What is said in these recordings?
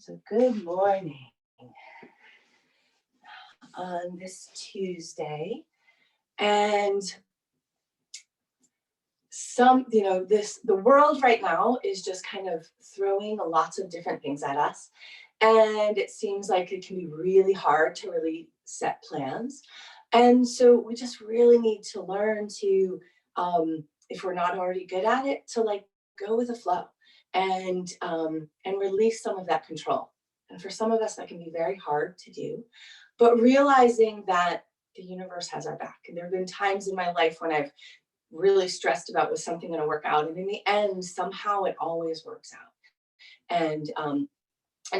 So good morning on this Tuesday. And the world right now is just kind of throwing lots of different things at us. And it seems like it can be really hard to really set plans. And so we just really need to learn to, if we're not already good at it, to like go with the flow and release some of that control. And for some of us, that can be very hard to do. But realizing that the universe has our back. And there have been times in my life when I've really stressed about was something going to work out, and in the end, somehow it always works out. And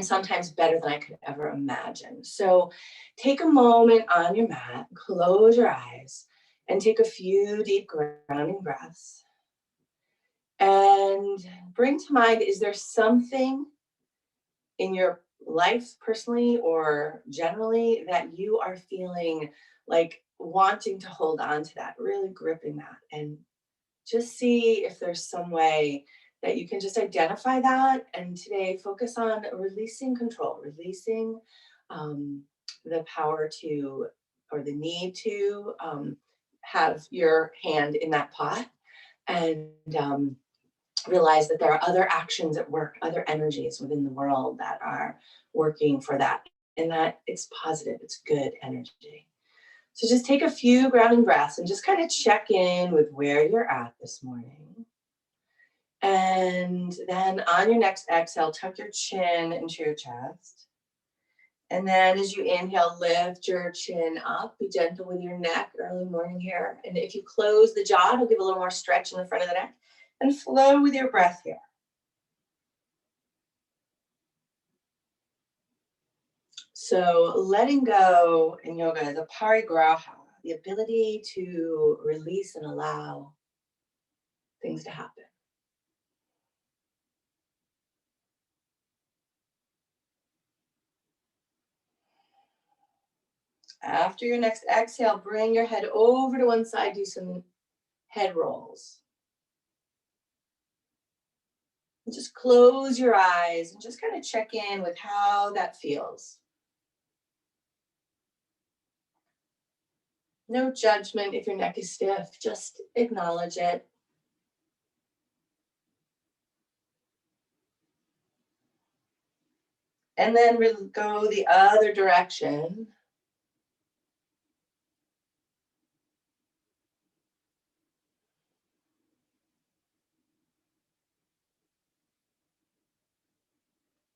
sometimes better than I could ever imagine. So take a moment on your mat, close your eyes, and take a few deep grounding breaths. And bring to mind, is there something in your life personally or generally that you are feeling like wanting to hold on to that, really gripping that, and just see if there's some way that you can just identify that. And today focus on releasing control, releasing the power to, or the need to have your hand in that pot, and realize that there are other actions at work, other energies within the world that are working for that, and that it's positive, it's good energy. So just take a few grounding breaths and just kind of check in with where you're at this morning. And then on your next exhale, tuck your chin into your chest. And then as you inhale, lift your chin up. Be gentle with your neck, early morning here. And if you close the jaw, it'll give a little more stretch in the front of the neck. And flow with your breath here. So letting go in yoga is a parigraha, the ability to release and allow things to happen. After your next exhale, bring your head over to one side, do some head rolls. And just close your eyes and just kind of check in with how that feels. No judgment if your neck is stiff, just acknowledge it. And then we'll go the other direction.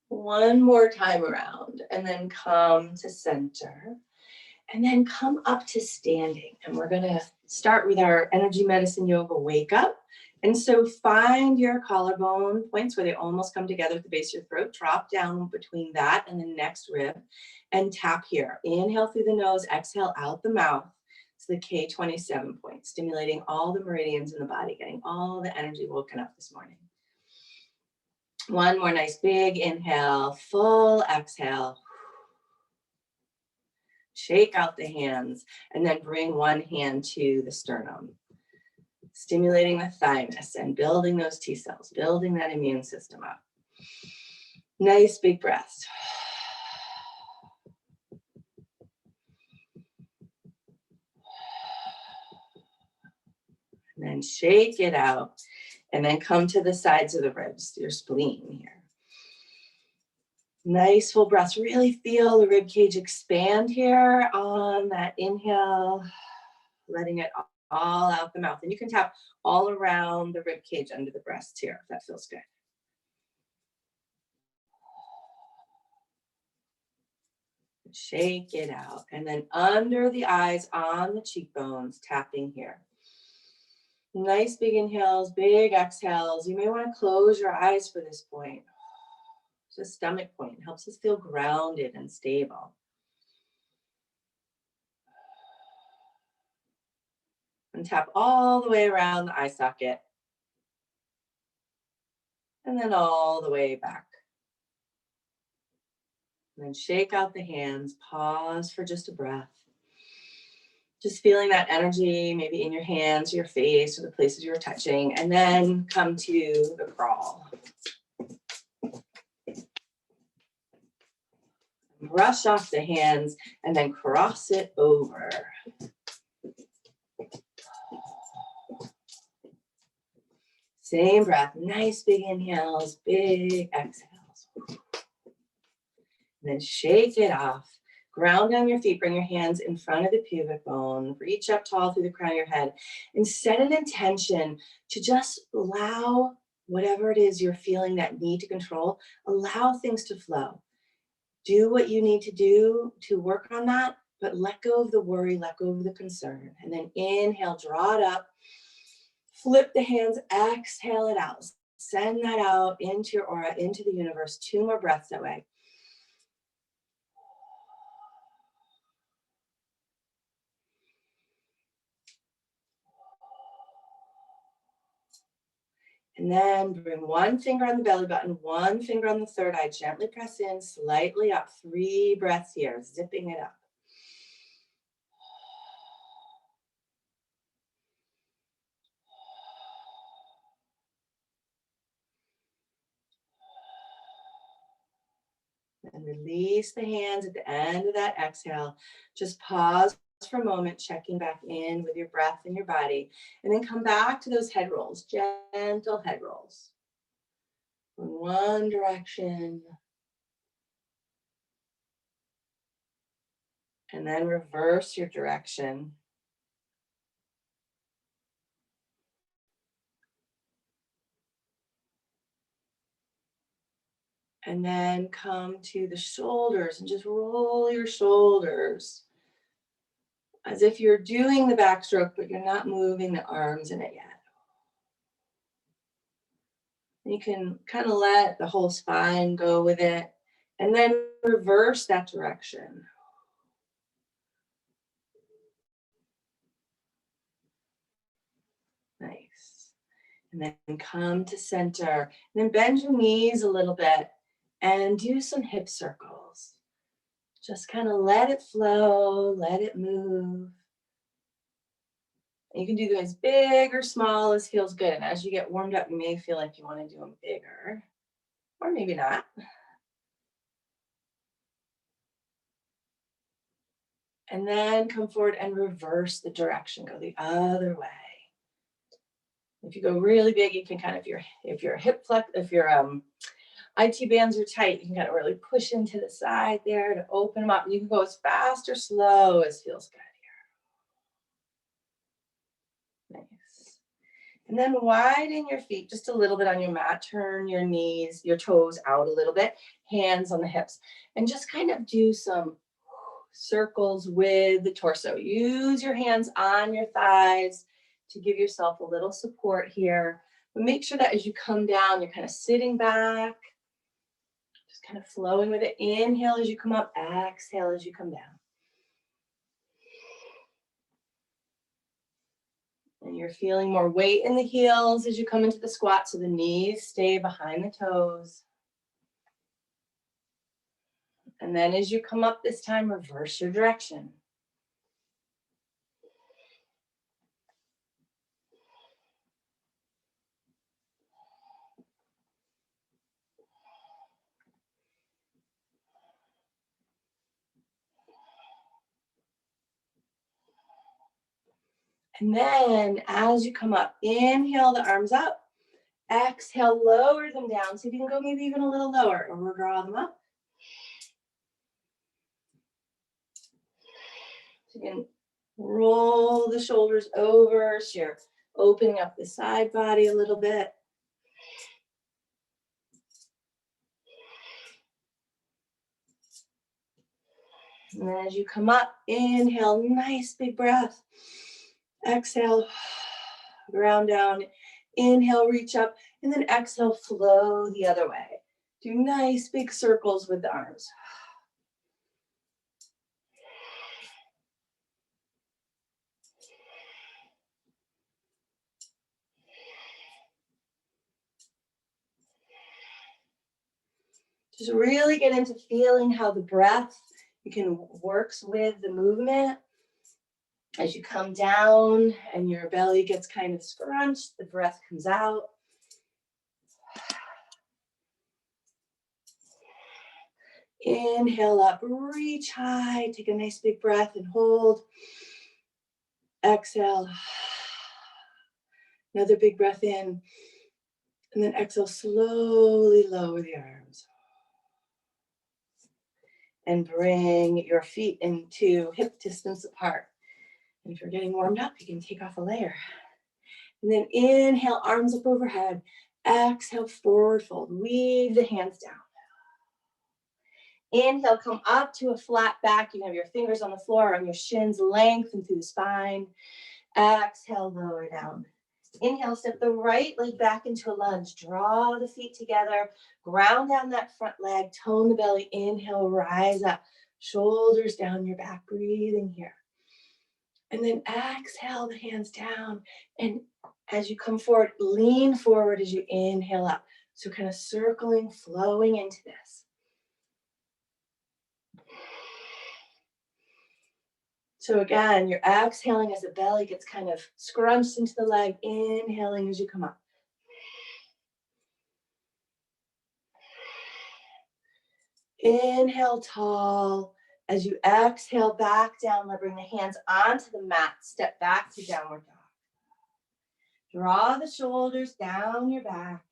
One more time around, and then come to center, and then come up to standing. And we're gonna start with our energy medicine yoga wake up. And so find your collarbone points where they almost come together at the base of your throat. Drop down between that and the next rib and tap here. Inhale through the nose, exhale out the mouth. It's the K27 point, stimulating all the meridians in the body, getting all the energy woken up this morning. One more nice big inhale, full exhale. Shake out the hands and then bring one hand to the sternum, stimulating the thymus and building those T cells, building that immune system up. Nice big breaths. And then shake it out. And then come to the sides of the ribs, your spleen here. Nice full breaths. Really feel the rib cage expand here on that inhale, letting it all out the mouth. And you can tap all around the rib cage under the breasts here if that feels good. Shake it out. And then under the eyes, on the cheekbones, tapping here. Nice big inhales, big exhales. You may want to close your eyes for this point. It's a stomach point. It helps us feel grounded and stable. And tap all the way around the eye socket. And then all the way back. And then shake out the hands. Pause for just a breath. Just feeling that energy, maybe in your hands, your face, or the places you were touching, and then come to the crawl. brush off the hands and then cross it over. Same breath, nice big inhales, big exhales. And then shake it off. Ground down your feet, bring your hands in front of the pubic bone, reach up tall through the crown of your head, and set an intention to just allow whatever it is you're feeling that need to control, allow things to flow. Do what you need to do to work on that, but let go of the worry, let go of the concern. And then inhale, draw it up, flip the hands, exhale it out. Send that out into your aura, into the universe. 2 more breaths that way. And then bring 1 finger on the belly button, 1 finger on the third eye. Gently press in, slightly up. 3 breaths here, zipping it up. And release the hands at the end of that exhale. Just pause for a moment, checking back in with your breath and your body. And then come back to those head rolls, gentle head rolls. In one direction. And then reverse your direction. And then come to the shoulders and just roll your shoulders as if you're doing the backstroke, but you're not moving the arms in it yet. You can kind of let the whole spine go with it and then reverse that direction. Nice. And then come to center. And then bend your knees a little bit and do some hip circles. Just kind of let it flow, let it move. And you can do them as big or small as feels good. And as you get warmed up, you may feel like you want to do them bigger, or maybe not. And then come forward and reverse the direction, go the other way. If you go really big, you can kind of, if your hip flex, if your IT bands are tight, you can kind of really push into the side there to open them up. You can go as fast or slow as feels good here. Nice. And then widen your feet just a little bit on your mat. Turn your knees, your toes out a little bit, hands on the hips, and just kind of do some circles with the torso. Use your hands on your thighs to give yourself a little support here. But make sure that as you come down, you're kind of sitting back, just kind of flowing with it. Inhale as you come up, exhale as you come down. And you're feeling more weight in the heels as you come into the squat, so the knees stay behind the toes. And then as you come up this time, reverse your direction. And then as you come up, inhale the arms up. Exhale, lower them down. See if you can go maybe even a little lower, or draw them up. So you can roll the shoulders over, so you're opening up the side body a little bit. And then as you come up, inhale, nice big breath. Exhale, ground down. Inhale, reach up, and then exhale, flow the other way. Do nice big circles with the arms. Just really get into feeling how the breath works with the movement. As you come down and your belly gets kind of scrunched, the breath comes out. Inhale up, reach high, take a nice big breath and hold. Exhale. Another big breath in. And then exhale, slowly lower the arms. And bring your feet into hip distance apart. And if you're getting warmed up, you can take off a layer. And then inhale, arms up overhead. Exhale, forward fold. Weave the hands down. Inhale, come up to a flat back. You have your fingers on the floor, on your shins, lengthen through the spine. Exhale, lower down. Inhale, step the right leg back into a lunge. Draw the feet together. Ground down that front leg. Tone the belly. Inhale, rise up. Shoulders down your back. Breathing here. And then exhale the hands down. And as you come forward, lean forward as you inhale up. So kind of circling, flowing into this. So again, you're exhaling as the belly gets kind of scrunched into the leg, inhaling as you come up. Inhale tall. As you exhale back down, bring the hands onto the mat. Step back to downward dog. Draw the shoulders down your back.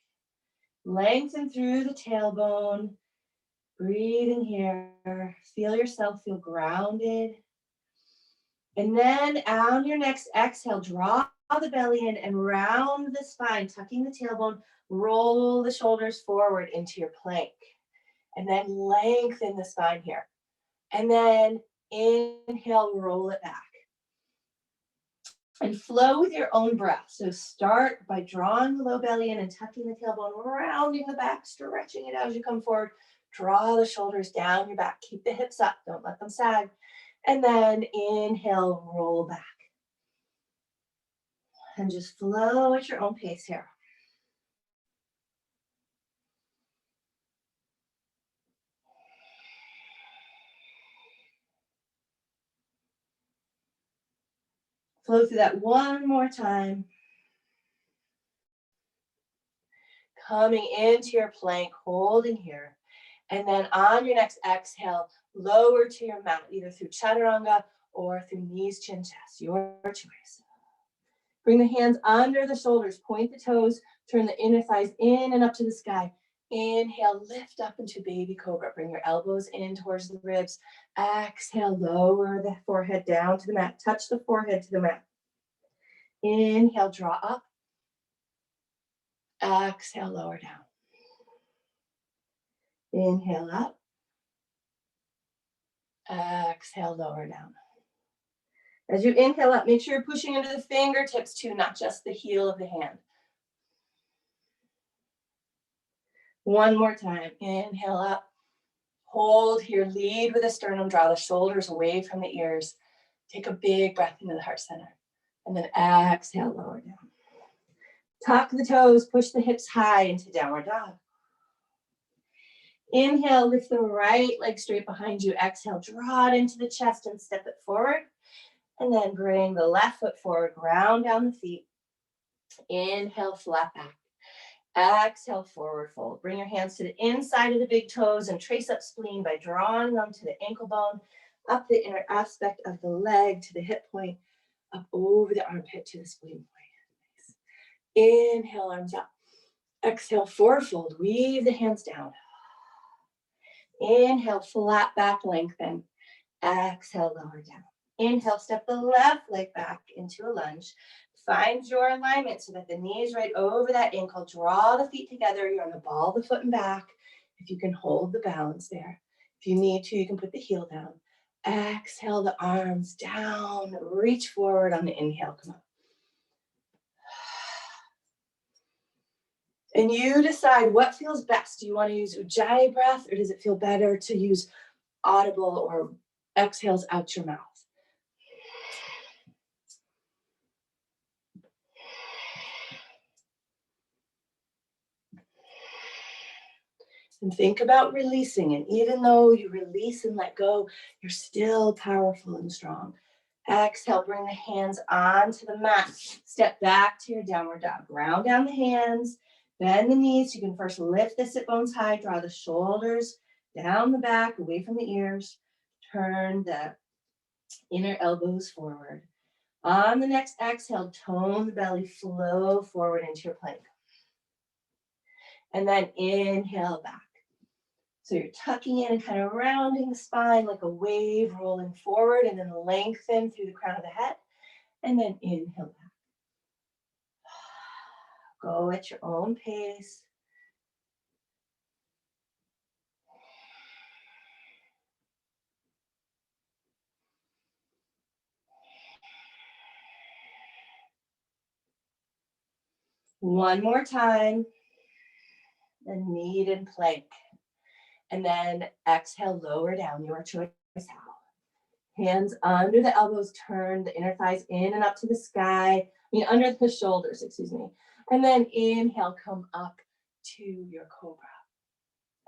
Lengthen through the tailbone. Breathing here. Feel yourself, feel grounded. And then on your next exhale, draw the belly in and round the spine, tucking the tailbone. Roll the shoulders forward into your plank. And then lengthen the spine here. And then inhale, roll it back. And flow with your own breath. So start by drawing the low belly in and tucking the tailbone, rounding the back, stretching it out as you come forward. Draw the shoulders down your back. Keep the hips up. Don't let them sag. And then inhale, roll back. And just flow at your own pace here. Flow through that one more time. Coming into your plank, holding here. And then on your next exhale, lower to your mat, either through chaturanga or through knees, chin, chest, your choice. Bring the hands under the shoulders, point the toes, turn the inner thighs in and up to the sky. Inhale, lift up into baby cobra. Bring your elbows in towards the ribs. Exhale, lower the forehead down to the mat. Touch the forehead to the mat. Inhale, draw up. Exhale, lower down. Inhale up. Exhale, lower down. As you inhale up, make sure you're pushing into the fingertips too, not just the heel of the hand. One more time. Inhale up. Hold here. Lead with the sternum. Draw the shoulders away from the ears. Take a big breath into the heart center. And then exhale, lower down. Tuck the toes. Push the hips high into downward dog. Inhale, lift the right leg straight behind you. Exhale, draw it into the chest and step it forward. And then bring the left foot forward. Ground down the feet. Inhale, flat back. Exhale, forward fold. Bring your hands to the inside of the big toes and trace up spleen by drawing them to the ankle bone, up the inner aspect of the leg to the hip point, up over the armpit to the spleen point. Nice. Inhale, arms up. Exhale, forward fold. Weave the hands down. Inhale, flat back, lengthen. Exhale, lower down. Inhale, step the left leg back into a lunge. Find your alignment so that the knee is right over that ankle. Draw the feet together. You're going to ball the foot and back. If you can hold the balance there. If you need to, you can put the heel down. Exhale the arms down. Reach forward on the inhale. Come on. And you decide what feels best. Do you want to use Ujjayi breath, or does it feel better to use audible or exhales out your mouth? And think about releasing. And even though you release and let go, you're still powerful and strong. Exhale, bring the hands onto the mat. Step back to your downward dog. Ground down the hands. Bend the knees. You can first lift the sit bones high. Draw the shoulders Down the back, away from the ears. Turn the inner elbows forward. On the next exhale, tone the belly, flow forward into your plank. And then inhale back. So you're tucking in and kind of rounding the spine like a wave, rolling forward, and then lengthen through the crown of the head. And then inhale back. Go at your own pace. One more time. And knee in plank. And then exhale, lower down, your choice how. Hands under the elbows, turn the inner thighs in and up to the sky. Under the shoulders, excuse me. And then inhale, come up to your cobra.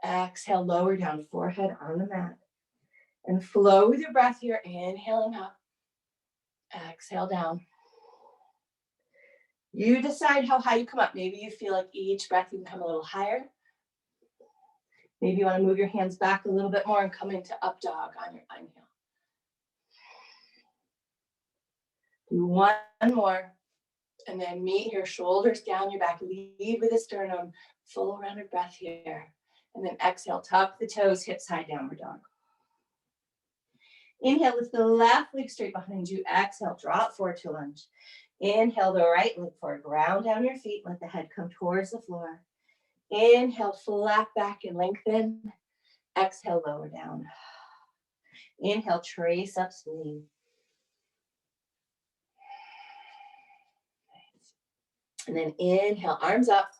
Exhale, lower down, forehead on the mat. And flow with your breath here, inhaling up. Exhale down. You decide how high you come up. Maybe you feel like each breath you can come a little higher. Maybe you want to move your hands back a little bit more and come into up dog on your inhale. Do one more. And then meet your shoulders down your back. Lead with the sternum. Full rounded breath here. And then exhale, tuck the toes, hips high, downward dog. Inhale, lift the left leg straight behind you. Exhale, drop forward to lunge. Inhale, the right leg forward. Ground down your feet. Let the head come towards the floor. Inhale, flat back and lengthen. Exhale, lower down. Inhale, trace up, swing. And then inhale, arms up.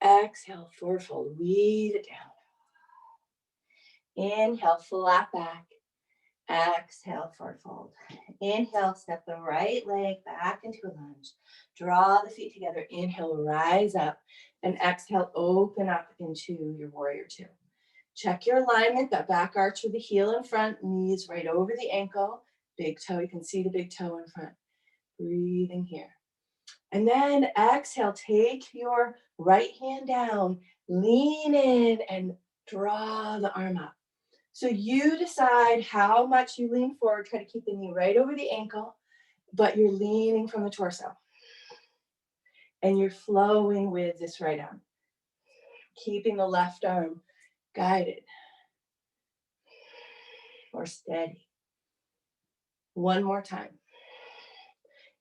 Exhale, forward fold. Weave it down. Inhale, flat back. Exhale, forward fold. Inhale, step the right leg back into a lunge. Draw the feet together. Inhale, rise up. And exhale, open up into your warrior two. Check your alignment, that back arch with the heel in front, knees right over the ankle. Big toe, you can see the big toe in front. Breathing here. And then exhale, take your right hand down, lean in and draw the arm up. So you decide how much you lean forward. Try to keep the knee right over the ankle, but you're leaning from the torso. And you're flowing with this right arm. Keeping the left arm guided or steady. One more time.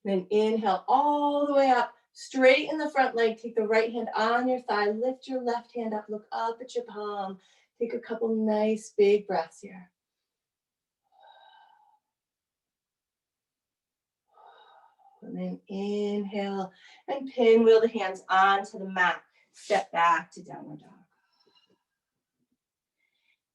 Then inhale all the way up, straighten the front leg, take the right hand on your thigh, lift your left hand up, look up at your palm. Take a couple nice big breaths here. And then inhale and pinwheel the hands onto the mat. Step back to downward dog.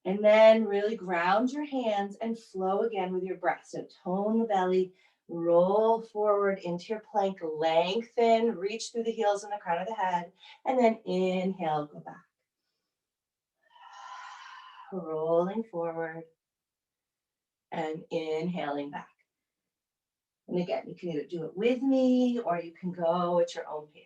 And then really ground your hands and flow again with your breath. So tone the belly, roll forward into your plank, lengthen, reach through the heels and the crown of the head, and then inhale, go back. Rolling forward and inhaling back. And again, you can either do it with me or you can go at your own pace.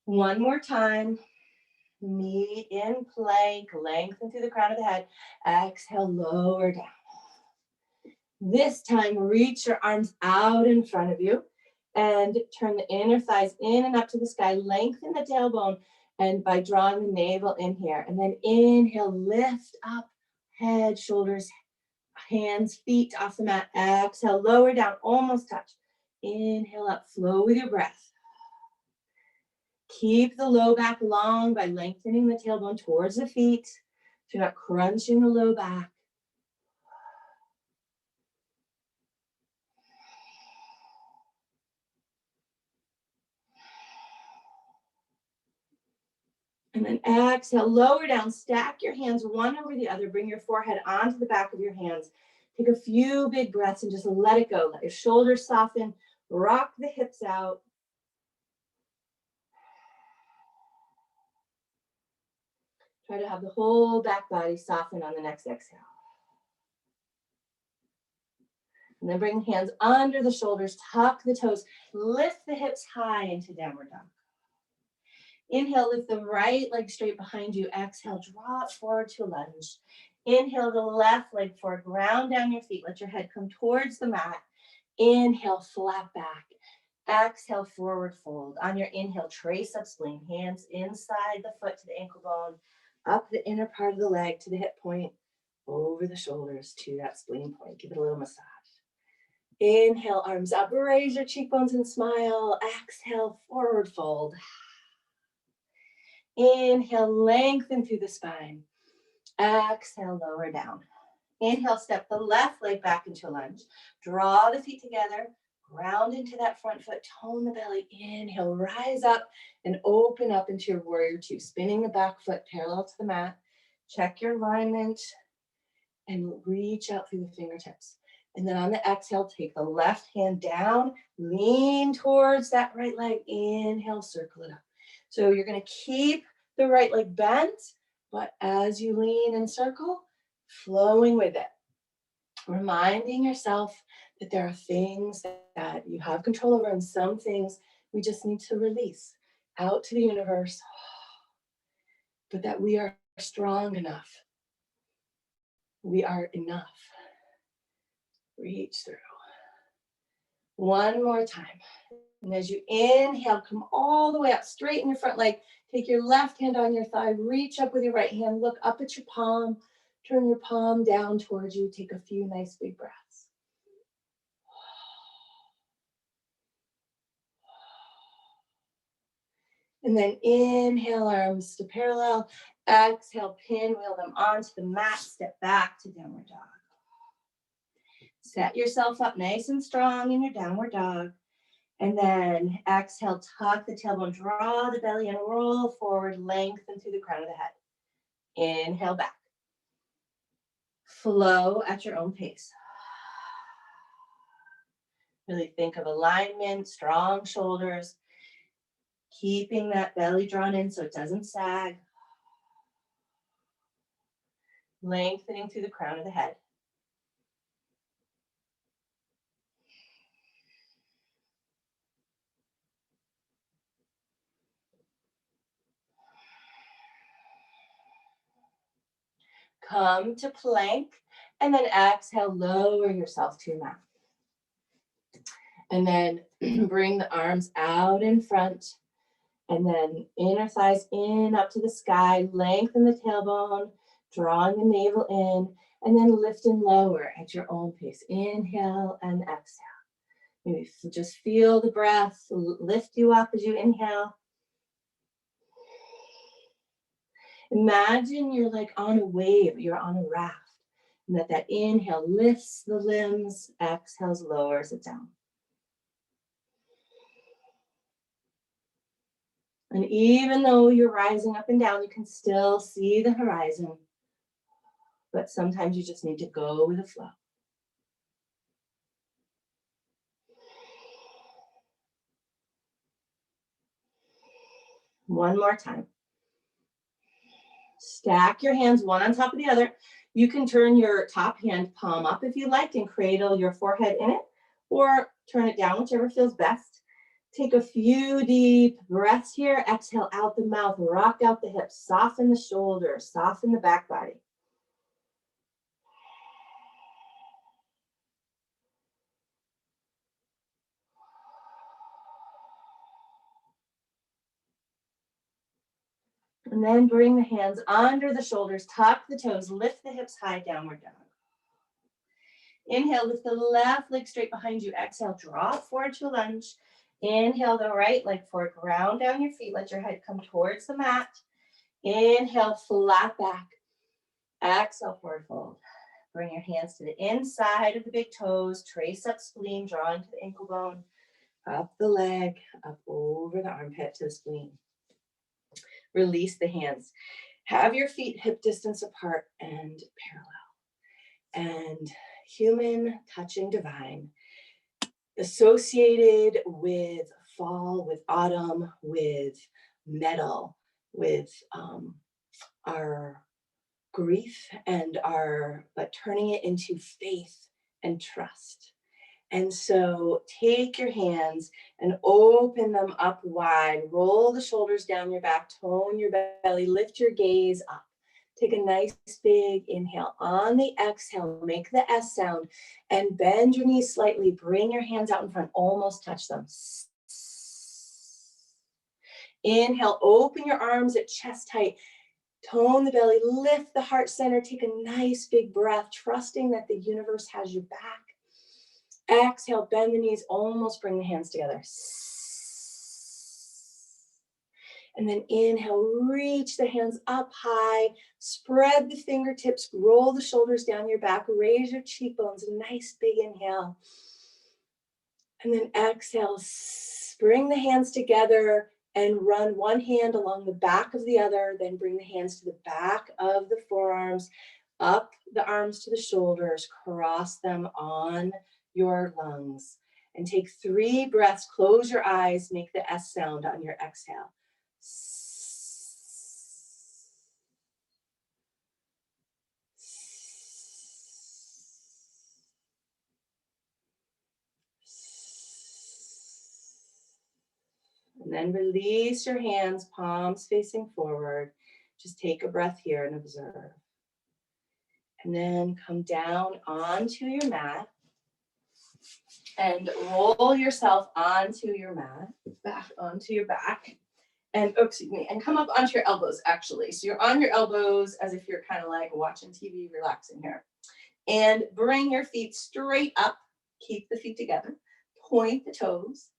One more time. Meet in plank, lengthen through the crown of the head. Exhale, lower down. This time, reach your arms out in front of you and turn the inner thighs in and up to the sky. Lengthen the tailbone and by drawing the navel in here. And then inhale, lift up, head, shoulders, hands, feet off the mat. Exhale, lower down, almost touch. Inhale up, flow with your breath. Keep the low back long by lengthening the tailbone towards the feet. So you're not crunching the low back. And then exhale, lower down, stack your hands one over the other. Bring your forehead onto the back of your hands. Take a few big breaths and just let it go. Let your shoulders soften. Rock the hips out. Try to have the whole back body soften on the next exhale. And then bring the hands under the shoulders, tuck the toes, lift the hips high into downward dog. Inhale, lift the right leg straight behind you. Exhale, draw it forward to a lunge. Inhale, the left leg forward, ground down your feet. Let your head come towards the mat. Inhale, flat back. Exhale, forward fold. On your inhale, trace up spleen. Hands inside the foot to the ankle bone, up the inner part of the leg to the hip point, over the shoulders to that spleen point. Give it a little massage. Inhale, arms up, raise your cheekbones and smile. Exhale, forward fold. Inhale, lengthen through the spine. Exhale, lower down. Inhale, step the left leg back into a lunge. Draw the feet together, ground into that front foot, tone the belly. Inhale, rise up and open up into your warrior two, spinning the back foot parallel to the mat. Check your alignment and reach out through the fingertips. And then on the exhale, take the left hand down, lean towards that right leg. Inhale, circle it up. So you're going to keep the right leg bent, but as you lean and circle, flowing with it. Reminding yourself that there are things that you have control over and some things we just need to release out to the universe, but that we are strong enough. We are enough. Reach through. One more time. And as you inhale, come all the way up, straighten your front leg. Take your left hand on your thigh, reach up with your right hand, look up at your palm, turn your palm down towards you. Take a few nice big breaths. And then inhale, arms to parallel. Exhale, pinwheel them onto the mat. Step back to downward dog. Set yourself up nice and strong in your downward dog. And then exhale, tuck the tailbone, draw the belly and roll forward, lengthen through the crown of the head. Inhale back. Flow at your own pace. Really think of alignment, strong shoulders, keeping that belly drawn in so it doesn't sag. Lengthening through the crown of the head. Come to plank, and then exhale, lower yourself to your mat. And then bring the arms out in front, and then inner thighs in up to the sky, lengthen the tailbone, drawing the navel in, and then lift and lower at your own pace. Inhale and exhale. Maybe just feel the breath lift you up as you inhale. Imagine you're like on a wave, you're on a raft, and that inhale lifts the limbs, exhales, lowers it down. And even though you're rising up and down, you can still see the horizon, but sometimes you just need to go with the flow. One more time. Stack your hands one on top of the other. You can turn your top hand palm up if you like and cradle your forehead in it, or turn it down, whichever feels best. Take a few deep breaths here. Exhale out the mouth, rock out the hips, soften the shoulders, soften the back body. And then bring the hands under the shoulders, tuck the toes, lift the hips high, downward dog. Inhale, lift the left leg straight behind you. Exhale, draw it forward to a lunge. Inhale, the right leg forward, ground down your feet. Let your head come towards the mat. Inhale, flat back. Exhale, forward fold. Bring your hands to the inside of the big toes. Trace up spleen, draw into the ankle bone. Up the leg, up over the armpit to the spleen. Release the hands. Have your feet hip distance apart and parallel. And human touching divine, associated with fall, with autumn, with metal, with our grief and but turning it into faith and trust. And so take your hands and open them up wide. Roll the shoulders down your back, tone your belly, lift your gaze up. Take a nice big inhale. On the exhale, make the S sound and bend your knees slightly. Bring your hands out in front, almost touch them. Inhale, open your arms at chest height. Tone the belly, lift the heart center. Take a nice big breath, trusting that the universe has your back. Exhale, bend the knees, almost bring the hands together. And then inhale, reach the hands up high, spread the fingertips, roll the shoulders down your back, raise your cheekbones, a nice big inhale. And then exhale, bring the hands together and run one hand along the back of the other, then bring the hands to the back of the forearms, up the arms to the shoulders, cross them on your lungs. And take 3 breaths, close your eyes, make the S sound on your exhale. And then release your hands, palms facing forward. Just take a breath here and observe. And then come down onto your mat and roll yourself onto your mat, back onto your back. And, oh, excuse me, and come up onto your elbows, actually. So you're on your elbows as if you're kind of like watching TV, relaxing here. And bring your feet straight up. Keep the feet together. Point the toes.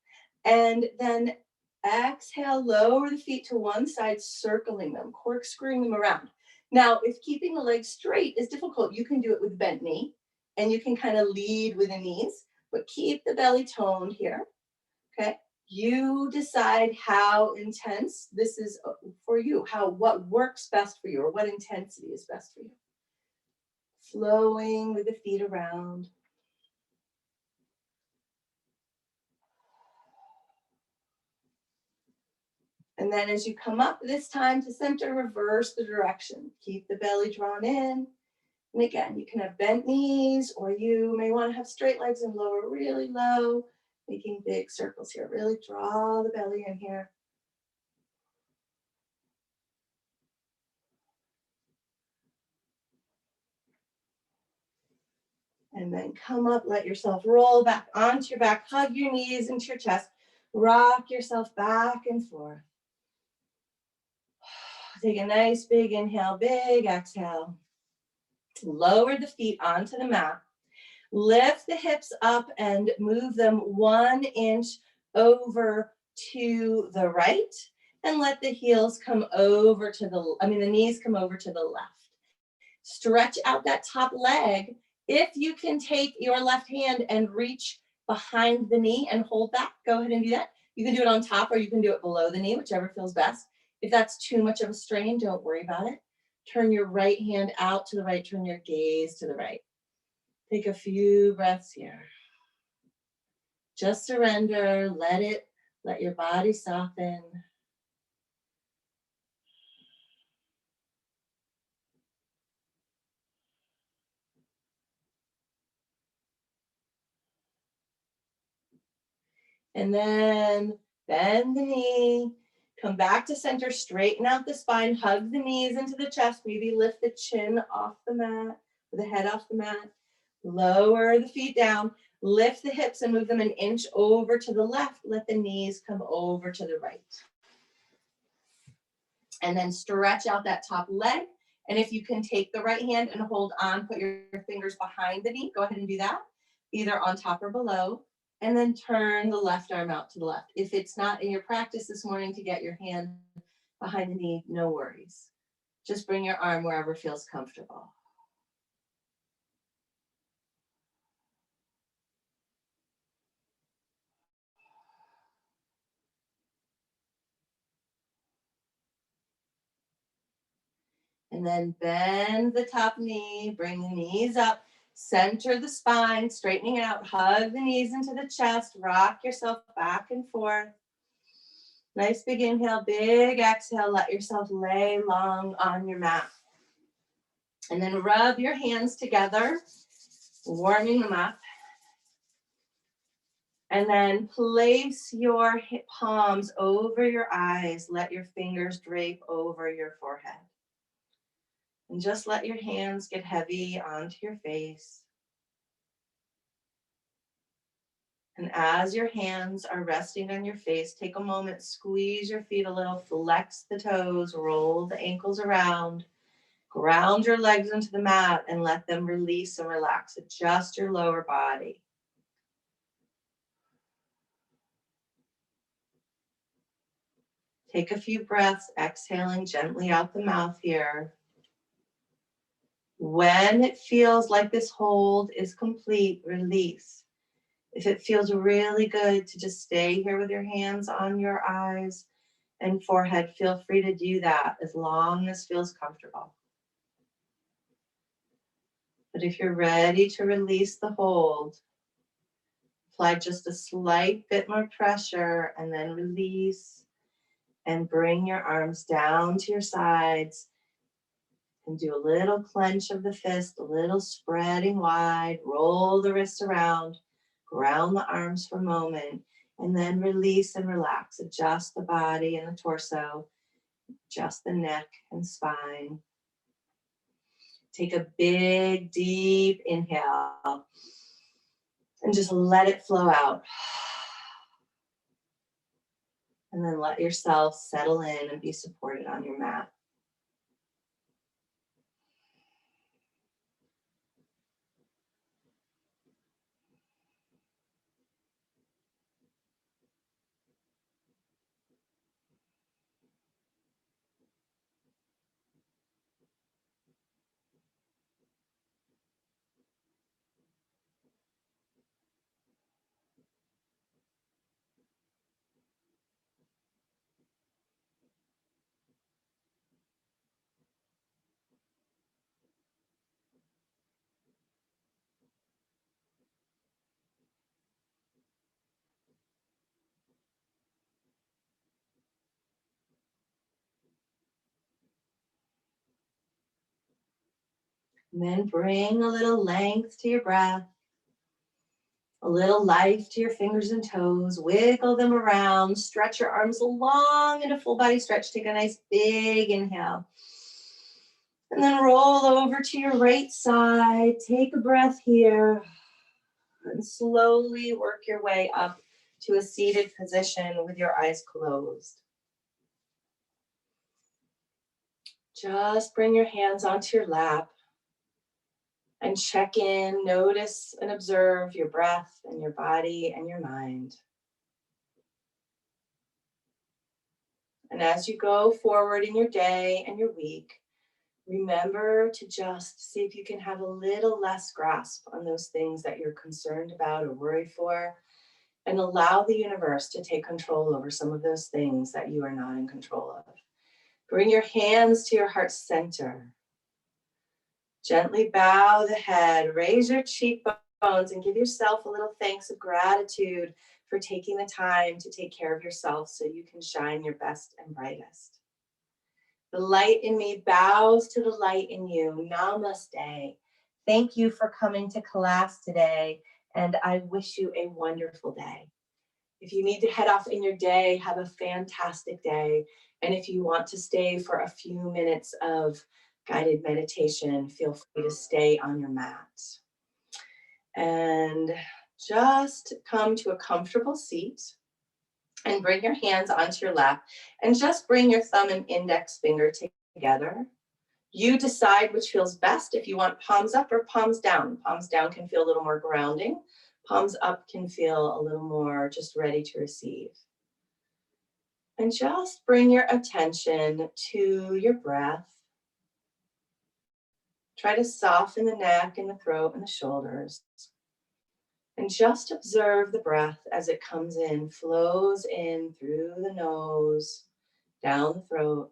And then exhale, lower the feet to one side, circling them, corkscrewing them around. Now, if keeping the legs straight is difficult, you can do it with bent knee. And you can kind of lead with the knees. But keep the belly toned here. Okay. You decide how intense this is for you, what works best for you, or what intensity is best for you. Flowing with the feet around. And then as you come up this time to center, reverse the direction. Keep the belly drawn in. And again, you can have bent knees, or you may want to have straight legs and lower really low, making big circles here. Really draw the belly in here. And then come up, let yourself roll back onto your back, hug your knees into your chest, rock yourself back and forth. Take a nice big inhale, big exhale. Lower the feet onto the mat. Lift the hips up and move them 1 inch over to the right. And let the heels come over to the knees come over to the left. Stretch out that top leg. If you can take your left hand and reach behind the knee and hold that, go ahead and do that. You can do it on top or you can do it below the knee, whichever feels best. If that's too much of a strain, don't worry about it. Turn your right hand out to the right, turn your gaze to the right. Take a few breaths here. Just surrender, let your body soften. And then bend the knee, come back to center, straighten out the spine, hug the knees into the chest, maybe lift the chin off the mat, or the head off the mat, lower the feet down, lift the hips and move them 1 inch over to the left, let the knees come over to the right. And then stretch out that top leg. And if you can take the right hand and hold on, put your fingers behind the knee, go ahead and do that, either on top or below. And then turn the left arm out to the left. If it's not in your practice this morning to get your hand behind the knee, no worries. Just bring your arm wherever feels comfortable. And then bend the top knee, bring the knees up, center the spine, straightening out, hug the knees into the chest, rock yourself back and forth. Nice big inhale, big exhale, let yourself lay long on your mat. And then rub your hands together, warming them up. And then place your palms over your eyes. Let your fingers drape over your forehead. And just let your hands get heavy onto your face. And as your hands are resting on your face, take a moment, squeeze your feet a little, flex the toes, roll the ankles around, ground your legs into the mat, and let them release and relax. Adjust your lower body. Take a few breaths, exhaling gently out the mouth here. When it feels like this hold is complete, release. If it feels really good to just stay here with your hands on your eyes and forehead, feel free to do that as long as feels comfortable. But if you're ready to release the hold, apply just a slight bit more pressure and then release and bring your arms down to your sides and do a little clench of the fist, a little spreading wide, roll the wrists around, ground the arms for a moment, and then release and relax. Adjust the body and the torso, adjust the neck and spine. Take a big, deep inhale and just let it flow out. And then let yourself settle in and be supported on your mat. And then bring a little length to your breath, a little life to your fingers and toes. Wiggle them around, stretch your arms long in a full body stretch. Take a nice big inhale. And then roll over to your right side. Take a breath here. And slowly work your way up to a seated position with your eyes closed. Just bring your hands onto your lap and check in, notice and observe your breath and your body and your mind. And as you go forward in your day and your week, remember to just see if you can have a little less grasp on those things that you're concerned about or worried for, and allow the universe to take control over some of those things that you are not in control of. Bring your hands to your heart center. Gently bow the head, raise your cheekbones, and give yourself a little thanks of gratitude for taking the time to take care of yourself so you can shine your best and brightest. The light in me bows to the light in you. Namaste. Thank you for coming to class today, and I wish you a wonderful day. If you need to head off in your day, have a fantastic day. And if you want to stay for a few minutes of guided meditation, feel free to stay on your mat. And just come to a comfortable seat and bring your hands onto your lap and just bring your thumb and index finger together. You decide which feels best, if you want palms up or palms down. Palms down can feel a little more grounding. Palms up can feel a little more just ready to receive. And just bring your attention to your breath. Try to soften the neck and the throat and the shoulders. And just observe the breath as it comes in, flows in through the nose, down the throat,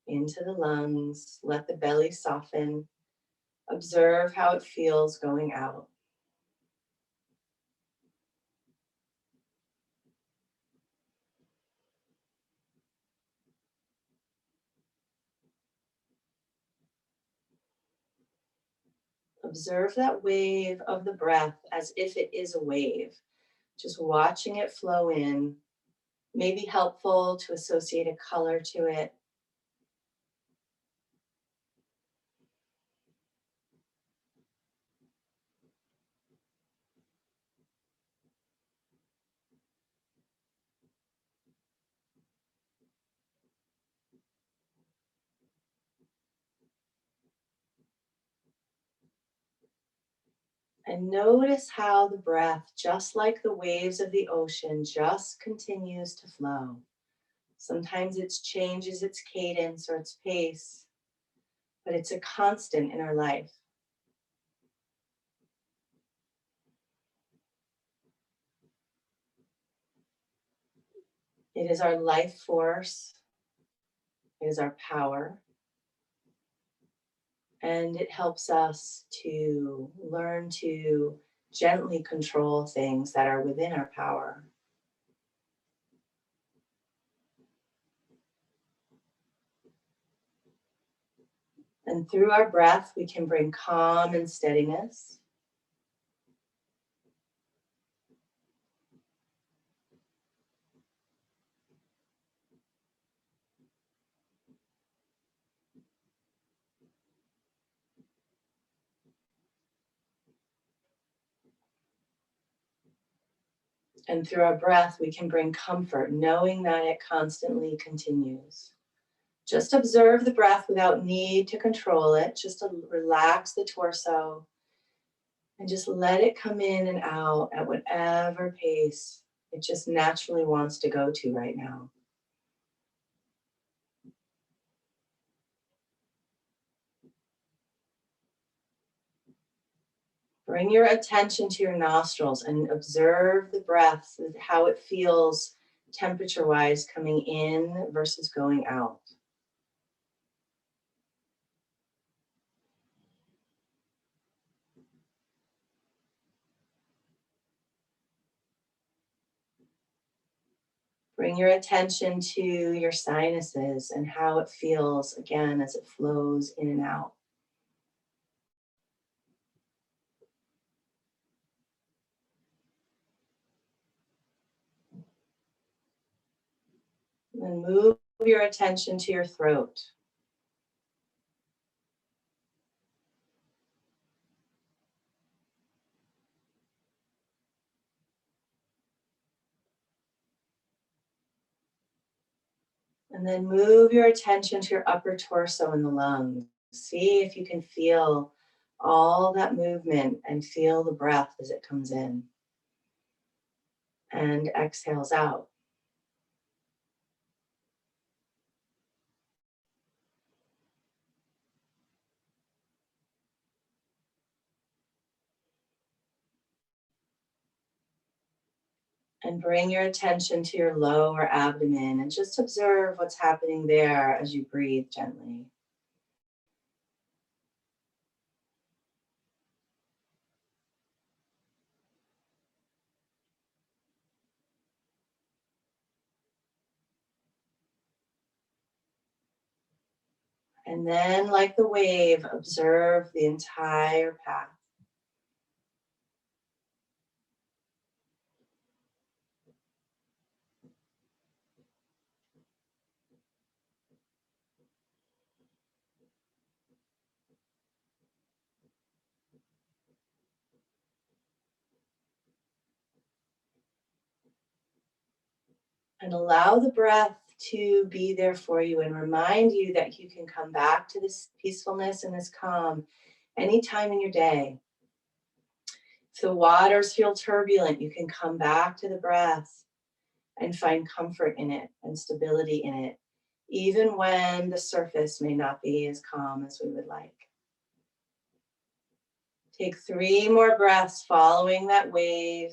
into the lungs. Let the belly soften. Observe how it feels going out. Observe that wave of the breath as if it is a wave. Just watching it flow in, maybe helpful to associate a color to it. And notice how the breath, just like the waves of the ocean, just continues to flow. Sometimes it changes its cadence or its pace, but it's a constant in our life. It is our life force, it is our power, and it helps us to learn to gently control things that are within our power. And through our breath, we can bring calm and steadiness. And through our breath, we can bring comfort, knowing that it constantly continues. Just observe the breath without need to control it. Just to relax the torso and just let it come in and out at whatever pace it just naturally wants to go to right now. Bring your attention to your nostrils and observe the breath, how it feels temperature-wise coming in versus going out. Bring your attention to your sinuses and how it feels again as it flows in and out. And move your attention to your throat. And then move your attention to your upper torso and the lungs. See if you can feel all that movement and feel the breath as it comes in and exhales out. And bring your attention to your lower abdomen and just observe what's happening there as you breathe gently. And then, like the wave, observe the entire path. And allow the breath to be there for you and remind you that you can come back to this peacefulness and this calm anytime in your day. If the waters feel turbulent, you can come back to the breath and find comfort in it and stability in it, even when the surface may not be as calm as we would like. Take 3 more breaths following that wave.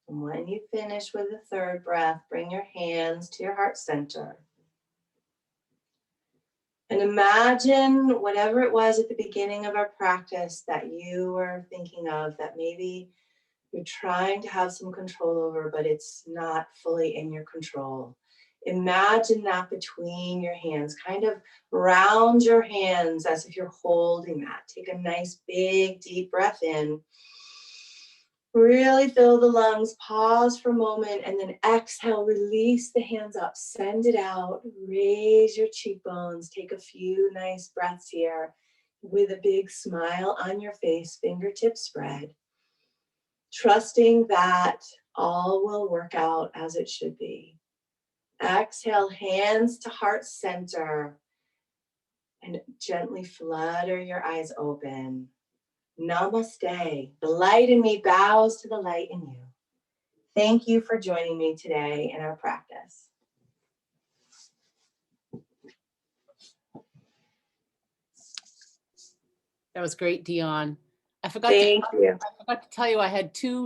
And when you finish with the 3rd breath, bring your hands to your heart center. And imagine whatever it was at the beginning of our practice that you were thinking of that maybe you're trying to have some control over, but it's not fully in your control. Imagine that between your hands, kind of round your hands as if you're holding that. Take a nice big deep breath in. Really fill the lungs, pause for a moment, and then exhale, release the hands up, send it out, raise your cheekbones, take a few nice breaths here with a big smile on your face, fingertips spread, trusting that all will work out as it should be. Exhale, hands to heart center, and gently flutter your eyes open. Namaste. The light in me bows to the light in you. Thank you for joining me today in our practice. That was great, Dion. I forgot Thank you. to tell you I had two